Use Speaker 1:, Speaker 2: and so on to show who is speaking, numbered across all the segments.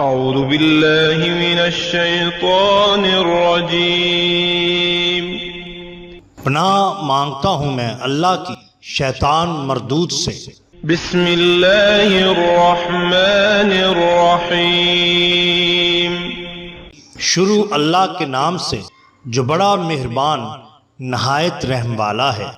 Speaker 1: اعوذ باللہ من الشیطان الرجیم۔
Speaker 2: پناہ مانگتا ہوں میں اللہ کی شیطان مردود سے۔
Speaker 1: بسم اللہ الرحمن الرحیم۔
Speaker 2: شروع اللہ کے نام سے جو بڑا مہربان نہایت رحم والا ہے۔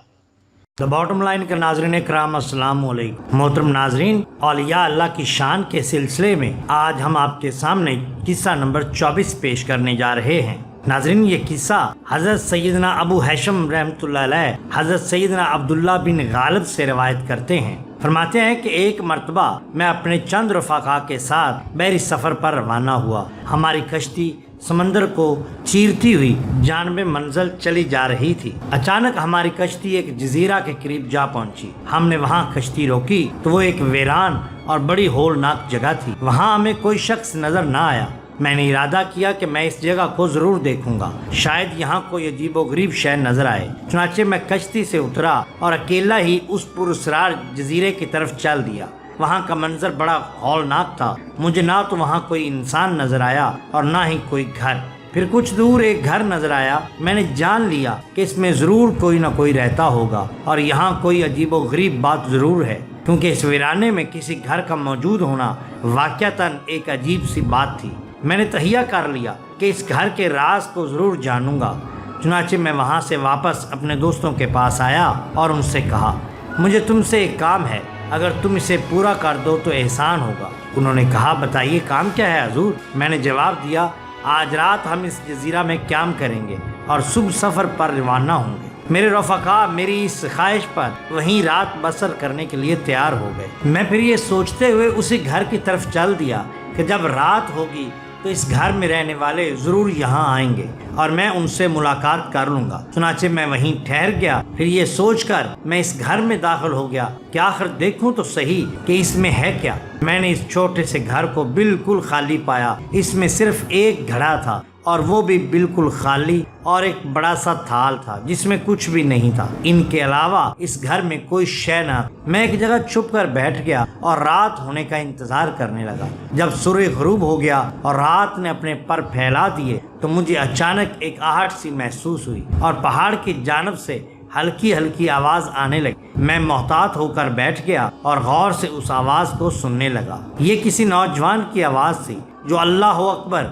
Speaker 3: دا باٹم لائن کے ناظرین کرام السلام علیکم۔ محترم ناظرین، اولیاء اللہ کی شان کے سلسلے میں آج ہم آپ کے سامنے قصہ نمبر 24 پیش کرنے جا رہے ہیں۔ ناظرین، یہ قصہ حضرت سیدنا ابو ہیثم رحمۃ اللہ علیہ حضرت سیدنا عبداللہ بن غالب سے روایت کرتے ہیں۔ فرماتے ہیں کہ ایک مرتبہ میں اپنے چند رفقا کے ساتھ بحری سفر پر روانہ ہوا۔ ہماری کشتی سمندر کو چیرتی ہوئی جانب منزل چلی جا رہی تھی۔ اچانک ہماری کشتی ایک جزیرہ کے قریب جا پہنچی۔ ہم نے وہاں کشتی روکی تو وہ ایک ویران اور بڑی ہولناک جگہ تھی۔ وہاں ہمیں کوئی شخص نظر نہ آیا۔ میں نے ارادہ کیا کہ میں اس جگہ کو ضرور دیکھوں گا، شاید یہاں کوئی عجیب و غریب شے نظر آئے۔ چنانچہ میں کشتی سے اترا اور اکیلا ہی اس پراسرار جزیرے کی طرف چل دیا۔ وہاں کا منظر بڑا ہولناک تھا۔ مجھے نہ تو وہاں کوئی انسان نظر آیا اور نہ ہی کوئی گھر۔ پھر کچھ دور ایک گھر نظر آیا۔ میں نے جان لیا کہ اس میں ضرور کوئی نہ کوئی رہتا ہوگا اور یہاں کوئی عجیب و غریب بات ضرور ہے، کیونکہ اس ویرانے میں کسی گھر کا موجود ہونا واقعتاً ایک عجیب سی بات تھی۔ میں نے تہیہ کر لیا کہ اس گھر کے راز کو ضرور جانوں گا۔ چنانچہ میں وہاں سے واپس اپنے دوستوں کے پاس آیا اور ان سے کہا، مجھے تم سے ایک کام ہے، اگر تم اسے پورا کر دو تو احسان ہوگا۔ انہوں نے کہا، بتائیے کام کیا ہے حضور؟ میں نے جواب دیا، آج رات ہم اس جزیرہ میں قیام کریں گے اور صبح سفر پر روانہ ہوں گے۔ میرے رفقا میری اس خواہش پر وہیں رات بسر کرنے کے لیے تیار ہو گئے۔ میں پھر یہ سوچتے ہوئے اسی گھر کی طرف چل دیا کہ جب رات ہوگی تو اس گھر میں رہنے والے ضرور یہاں آئیں گے اور میں ان سے ملاقات کر لوں گا۔ چنانچہ میں وہیں ٹھہر گیا۔ پھر یہ سوچ کر میں اس گھر میں داخل ہو گیا کہ آخر دیکھوں تو صحیح کہ اس میں ہے کیا۔ میں نے اس چھوٹے سے گھر کو بالکل خالی پایا۔ اس میں صرف ایک گھڑا تھا اور وہ بھی بالکل خالی، اور ایک بڑا سا تھال تھا جس میں کچھ بھی نہیں تھا۔ ان کے علاوہ اس گھر میں کوئی شے نہ۔ میں ایک جگہ چھپ کر بیٹھ گیا اور رات ہونے کا انتظار کرنے لگا۔ جب سورج غروب ہو گیا اور رات نے اپنے پر پھیلا دیے تو مجھے اچانک ایک آہٹ سی محسوس ہوئی اور پہاڑ کی جانب سے ہلکی ہلکی آواز آنے لگی۔ میں محتاط ہو کر بیٹھ گیا اور غور سے اس آواز کو سننے لگا۔ یہ کسی نوجوان کی آواز تھی جو اللہ اکبر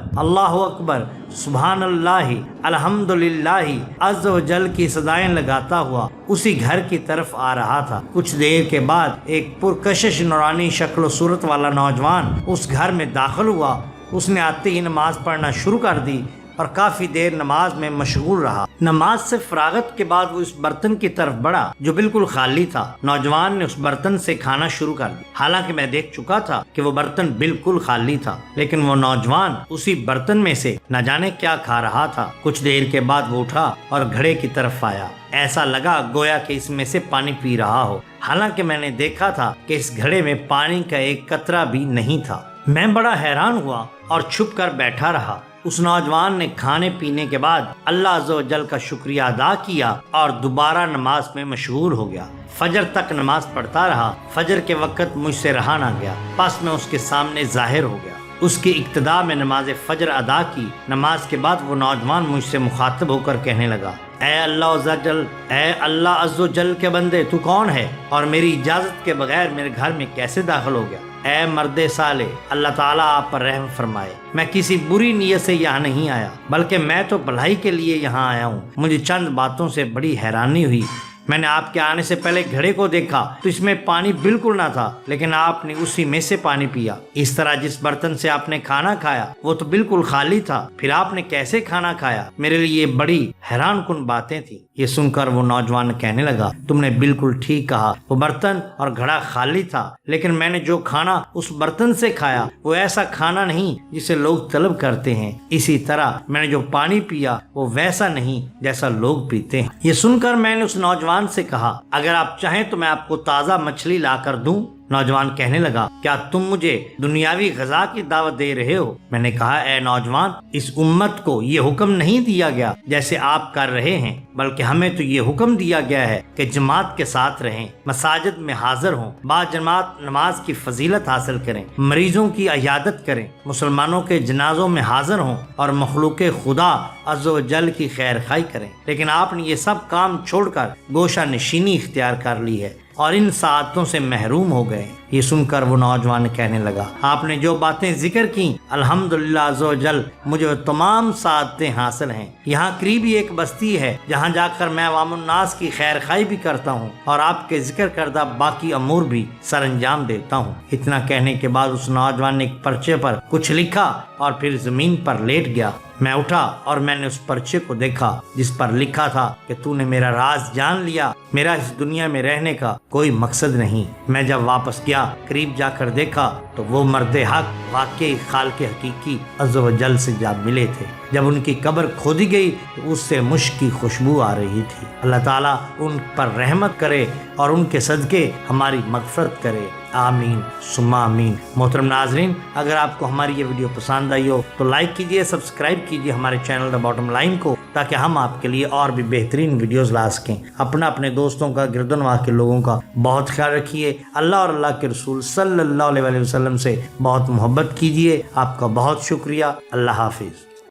Speaker 3: سبحان اللہ الحمدللہ عز و جل کی صدائیں لگاتا ہوا اسی گھر کی طرف آ رہا تھا۔ کچھ دیر کے بعد ایک پرکشش نورانی شکل و صورت والا نوجوان اس گھر میں داخل ہوا۔ اس نے آتے ہی نماز پڑھنا شروع کر دی اور کافی دیر نماز میں مشغول رہا۔ نماز سے فراغت کے بعد وہ اس برتن کی طرف بڑھا جو بالکل خالی تھا۔ نوجوان نے اس برتن سے کھانا شروع کر دیا۔ حالانکہ میں دیکھ چکا تھا کہ وہ برتن بالکل خالی تھا، لیکن وہ نوجوان اسی برتن میں سے نہ جانے کیا کھا رہا تھا۔ کچھ دیر کے بعد وہ اٹھا اور گھڑے کی طرف آیا۔ ایسا لگا گویا کہ اس میں سے پانی پی رہا ہو، حالانکہ میں نے دیکھا تھا کہ اس گھڑے میں پانی کا ایک قطرہ بھی نہیں تھا۔ میں بڑا حیران ہوا اور چھپ کر بیٹھا رہا۔ اس نوجوان نے کھانے پینے کے بعد اللہ عز و جل کا شکریہ ادا کیا اور دوبارہ نماز میں مشغول ہو گیا۔ فجر تک نماز پڑھتا رہا۔ فجر کے وقت مجھ سے رہا نہ گیا، پس میں اس کے سامنے ظاہر ہو گیا۔ اس کی ابتدا میں نماز فجر ادا کی۔ نماز کے بعد وہ نوجوان مجھ سے مخاطب ہو کر کہنے لگا، اے اللہ عز و جل کے بندے، تو کون ہے اور میری اجازت کے بغیر میرے گھر میں کیسے داخل ہو گیا؟ اے مرد صالح، اللہ تعالیٰ آپ پر رحم فرمائے۔ میں کسی بری نیت سے یہاں نہیں آیا، بلکہ میں تو بھلائی کے لیے یہاں آیا ہوں۔ مجھے چند باتوں سے بڑی حیرانی ہوئی۔ میں نے آپ کے آنے سے پہلے گھڑے کو دیکھا تو اس میں پانی بالکل نہ تھا، لیکن آپ نے اسی میں سے پانی پیا۔ اس طرح جس برتن سے آپ نے کھانا کھایا وہ تو بالکل خالی تھا، پھر آپ نے کیسے کھانا کھایا؟ میرے لیے یہ بڑی حیران کن باتیں تھیں۔ یہ سن کر وہ نوجوان کہنے لگا، تم نے بالکل ٹھیک کہا، وہ برتن اور گھڑا خالی تھا، لیکن میں نے جو کھانا اس برتن سے کھایا وہ ایسا کھانا نہیں جسے لوگ طلب کرتے ہیں۔ اسی طرح میں نے جو پانی پیا وہ ویسا نہیں جیسا لوگ پیتے ہیں۔ یہ سن کر میں نے اس نوجوان سے کہا، اگر آپ چاہیں تو میں آپ کو تازہ مچھلی لا کر دوں؟ نوجوان کہنے لگا کیا تم مجھے دنیاوی غذا کی دعوت دے رہے ہو؟ میں نے کہا اے نوجوان، اس امت کو یہ حکم نہیں دیا گیا جیسے آپ کر رہے ہیں، بلکہ ہمیں تو یہ حکم دیا گیا ہے کہ جماعت کے ساتھ رہیں، مساجد میں حاضر ہوں، با جماعت نماز کی فضیلت حاصل کریں، مریضوں کی عیادت کریں، مسلمانوں کے جنازوں میں حاضر ہوں اور مخلوق خدا عز و جل کی خیر خواہی کریں۔ لیکن آپ نے یہ سب کام چھوڑ کر گوشہ نشینی اختیار کر لی ہے اور ان سعادتوں سے محروم ہو گئے۔ یہ سن کر وہ نوجوان کہنے لگا آپ نے جو باتیں ذکر کی الحمدللہ عز و جل مجھے وہ تمام سعادتیں حاصل ہیں۔ یہاں قریب ہی ایک بستی ہے جہاں جا کر میں عوام الناس کی خیر خواہی بھی کرتا ہوں اور آپ کے ذکر کردہ باقی امور بھی سر انجام دیتا ہوں۔ اتنا کہنے کے بعد اس نوجوان نے ایک پرچے پر کچھ لکھا اور پھر زمین پر لیٹ گیا۔ میں اٹھا اور میں نے اس پرچے کو دیکھا جس پر لکھا تھا کہ تو نے میرا راز جان لیا، میرا اس دنیا میں رہنے کا کوئی مقصد نہیں۔ میں جب واپس گیا قریب جا کر دیکھا تو وہ مرد حق واقعی خالق حقیقی عز و جل سے جا ملے تھے۔ جب ان کی قبر کھودی گئی تو اس سے مشک کی خوشبو آ رہی تھی۔ اللہ تعالیٰ ان پر رحمت کرے اور ان کے صدقے ہماری مغفرت کرے، آمین ثم آمین۔ محترم ناظرین، اگر آپ کو ہماری یہ ویڈیو پسند آئی ہو تو لائک کیجئے، سبسکرائب کیجئے ہمارے چینل دا باٹم لائن کو، تاکہ ہم آپ کے لیے اور بھی بہترین ویڈیوز لا سکیں۔ اپنے دوستوں کا، گردنواہ کے لوگوں کا بہت خیال رکھیے۔ اللہ اور اللہ کے رسول صلی اللہ علیہ وسلم سے بہت محبت کیجئے۔ آپ کا بہت شکریہ۔ اللہ حافظ۔